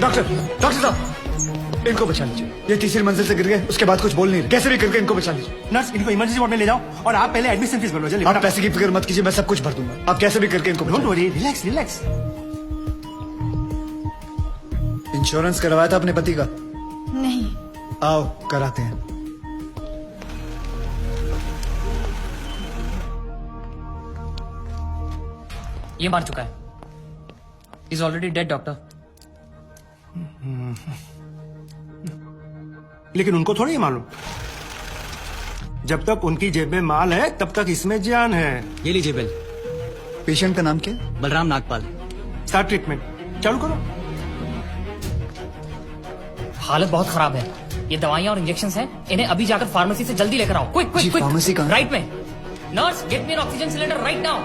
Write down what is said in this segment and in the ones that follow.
Doctor साहब, इनको बचा लीजिए। ये तीसरी मंजिल से गिर गए, उसके बाद कुछ बोल नहीं रहे। कैसे भी करके इनको बचा लीजिए। नर्स, इनको इमरजेंसी वार्ड में ले जाओ और आप पहले एडमिशन फीस भर लो। जल्दी। आप पैसे की फिक्र मत कीजिए, मैं सब कुछ भर दूंगा। आप कैसे भी करके इनको डोंट बचाइए। Worry, relax relax. इंश्योरेंस करवाया था अपने पति का? नहीं। आओ कराते हैं। ये मार चुका है। Is already dead doctor. लेकिन उनको थोड़ी मालूम, जब तक उनकी जेब में माल है तब तक इसमें जान है। ये लीजिए बिल। पेशेंट का नाम क्या है? बलराम नागपाल। स्टार्ट ट्रीटमेंट, चालू करो। हालत बहुत खराब है। ये दवाइयां और इंजेक्शन हैं। इन्हें अभी जाकर फार्मेसी से जल्दी लेकर आओ। क्विक जी, क्विक फार्मेसी कहाँ है? राइट में। Nurse, get me N oxygen cylinder right now.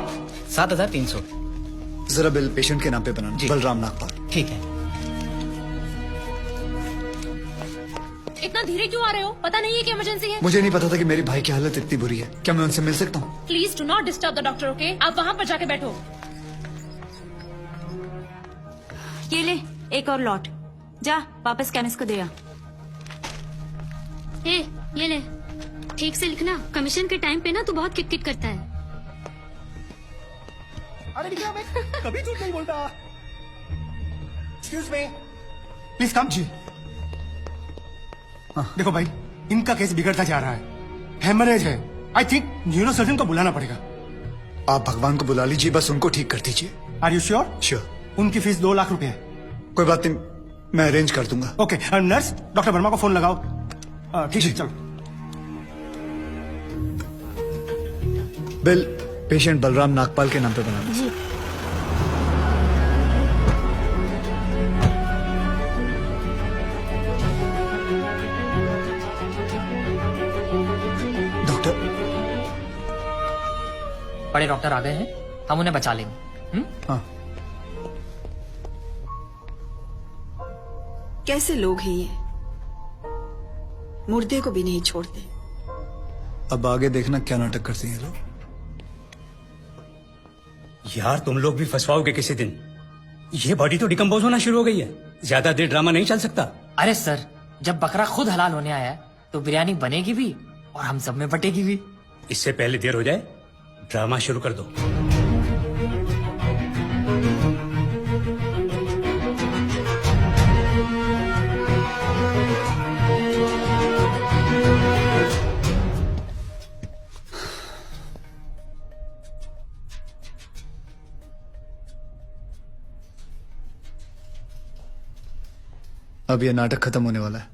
7300। जरा बिल पेशेंट के नाम पे बनाना। बलराम नागपाल। ठीक है। इतना धीरे क्यों आ रहे हो? पता नहीं है कि इमरजेंसी है। मुझे नहीं पता था कि मेरी भाई की हालत इतनी बुरी है। क्या मैं उनसे मिल सकता हूँ? Please do not disturb the doctor, okay? आप वहाँ पर जाके बैठो। ये ले एक और लॉट, जा वापस केमिस्ट को दे आ। ए, ये ले, ठीक से लिखना। कमीशन के टाइम पे ना तू बहुत किटकिट करता है। अरे निकला, मैं कभी झूठ नहीं बोलता। Excuse me, please come. जी देखो भाई, इनका केस बिगड़ता जा रहा है। हेमरेज है। आई थिंक न्यूरोसर्जन को बुलाना पड़ेगा। आप भगवान को बुला लीजिए, बस उनको ठीक कर दीजिए। Are you sure? श्योर। उनकी फीस 2 लाख रुपए है। कोई बात नहीं, मैं अरेंज कर दूंगा। ओके, नर्स, डॉक्टर वर्मा को फोन लगाओ। ठीक है, चलो। बिल पेशेंट बलराम नागपाल के नाम पे बनाना। जी। डॉक्टर, बड़े डॉक्टर आ गए हैं, हम उन्हें बचा लेंगे। हाँ। कैसे लोग हैं ये, मुर्दे को भी नहीं छोड़ते। अब आगे देखना क्या नाटक करती हैं लोग। यार तुम लोग भी फंसवाओगे किसी दिन। ये बॉडी तो डिकम्पोज होना शुरू हो गई है। ज्यादा देर ड्रामा नहीं चल सकता। अरे सर, जब बकरा खुद हलाल होने आया है तो बिरयानी बनेगी भी और हम सब में बटेगी भी। इससे पहले देर हो जाए, ड्रामा शुरू कर दो। अब ये नाटक खत्म होने वाला है।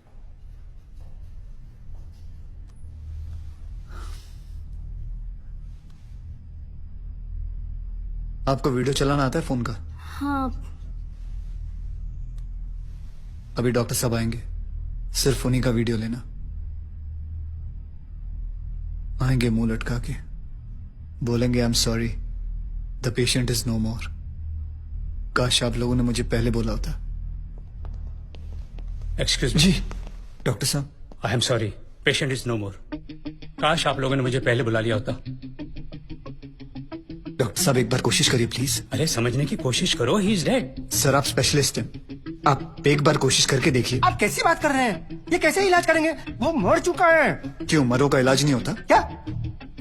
आपको वीडियो चलाना आता है फोन का? हाँ। अभी डॉक्टर साहब आएंगे, सिर्फ उन्हीं का वीडियो लेना। आएंगे मुंह लटका के, बोलेंगे I am sorry, the patient is no more. काश आप लोगों ने मुझे पहले बोला होता। Excuse me. जी डॉक्टर साहब। I am sorry, patient is no more. काश आप लोगों ने मुझे पहले बुला लिया होता। डॉक्टर साहब एक बार कोशिश करिए प्लीज। अरे समझने की कोशिश करो, ही इज डेड। सर आप स्पेशलिस्ट हैं, आप एक बार कोशिश करके देखिए। आप कैसी बात कर रहे हैं? ये कैसे इलाज करेंगे? वो मर चुका है। क्यों, मरो का इलाज नहीं होता? क्या?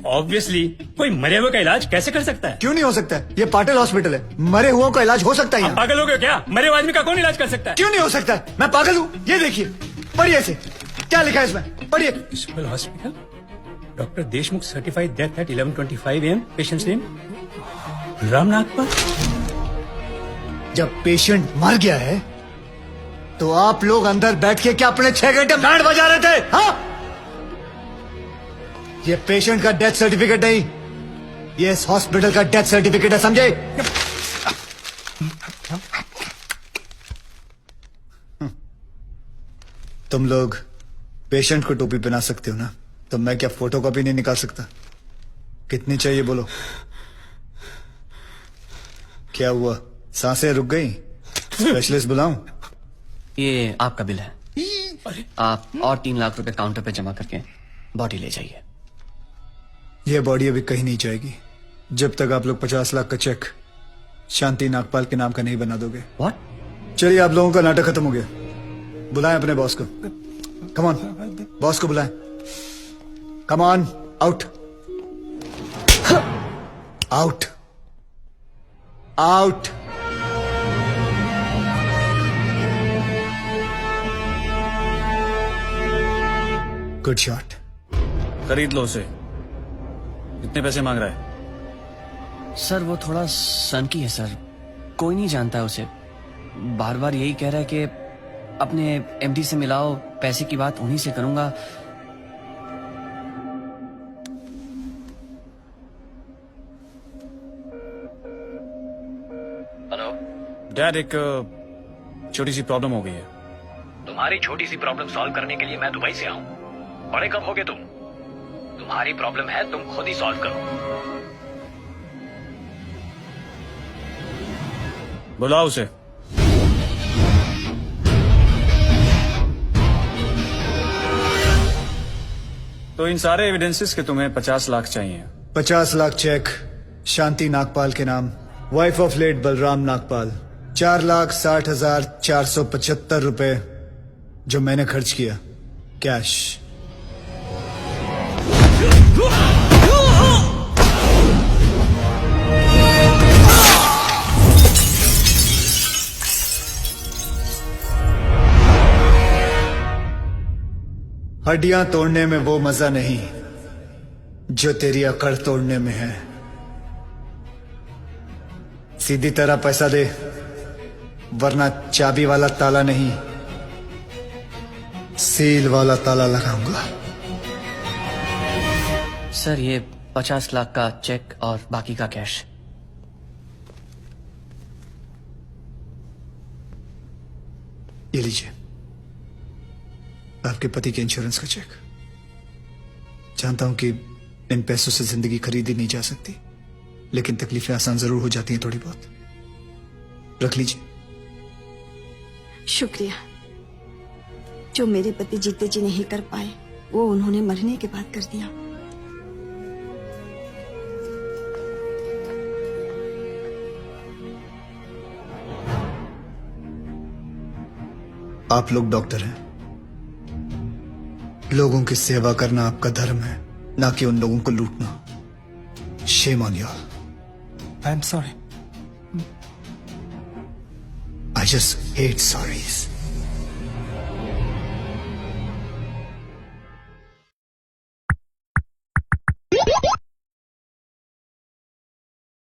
ऑब्वियसली, कोई मरे हुए का इलाज कैसे कर सकता है? क्यों नहीं हो सकता है? ये पाटिल हॉस्पिटल है, मरे हुओं का इलाज हो सकता है आप यहाँ। पागल हो गए क्या? मरे हुए आदमी का कौन इलाज कर सकता है? क्यों नहीं हो सकता है? मैं पागल हूँ? ये देखिए, पढ़िए इसे, क्या लिखा है इसमें, पढ़िए। Civil hospital, doctor Deshmukh certified death at 11:25 AM। Patient's name Ram Nagpal. जब पेशेंट मर गया है तो आप लोग अंदर बैठ के क्या अपने 6 घंटे बैंड बजा रहे थे? हाँ? ये पेशेंट का डेथ सर्टिफिकेट नहीं, ये इस हॉस्पिटल का डेथ सर्टिफिकेट है, समझे? तुम लोग पेशेंट को टोपी पहना सकते हो ना, तो मैं क्या फोटोकॉपी नहीं निकाल सकता? कितनी चाहिए बोलो? क्या हुआ, सांसें रुक गई? स्पेशलिस्ट बुलाऊं? ये आपका बिल है। आप और 3 लाख रुपए काउंटर पे जमा करके बॉडी ले जाइए। यह बॉडी अभी कहीं नहीं जाएगी जब तक आप लोग 50 लाख का चेक शांति नागपाल के नाम का नहीं बना दोगे। व्हाट? चलिए, आप लोगों का नाटक खत्म हो गया। बुलाएं अपने बॉस को। कम ऑन, बॉस को बुलाएं। Come on, out out out. Good shot. खरीद लो उसे। कितने पैसे मांग रहा है? सर वो थोड़ा सनकी है सर, कोई नहीं जानता है उसे। बार बार यही कह रहा है कि अपने एमडी से मिलाओ, पैसे की बात उन्हीं से करूंगा। हेलो डैड, एक छोटी सी प्रॉब्लम हो गई है। तुम्हारी छोटी सी प्रॉब्लम सॉल्व करने के लिए मैं दुबई से आऊं? बड़े कब होगे तुम? तुम्हारी प्रॉब्लम है, तुम खुद ही सॉल्व करो। बुलाओ उसे। तो इन सारे एविडेंसेस के तुम्हें 50 लाख चाहिए। 50 लाख चेक शांति नागपाल के नाम, wife of late Balram Nagpal. 4,60,475 रुपए जो मैंने खर्च किया, कैश। हड्डियां तोड़ने में वो मजा नहीं जो तेरी अकड़ तोड़ने में है। सीधी तरह पैसा दे, वरना चाबी वाला ताला नहीं, सील वाला ताला लगाऊंगा। सर ये 50 लाख का चेक और बाकी का कैश। ये लीजिए, आपके पति के इंश्योरेंस का चेक। जानता हूं कि इन पैसों से जिंदगी खरीदी नहीं जा सकती, लेकिन तकलीफें आसान जरूर हो जाती हैं थोड़ी बहुत। रख लीजिए। शुक्रिया। जो मेरे पति जीते जी नहीं कर पाए, वो उन्होंने मरने के बाद कर दिया। आप लोग डॉक्टर हैं, लोगों की सेवा करना आपका धर्म है, ना कि उन लोगों को लूटना। Shame on you all. I am sorry. I just hate sorries.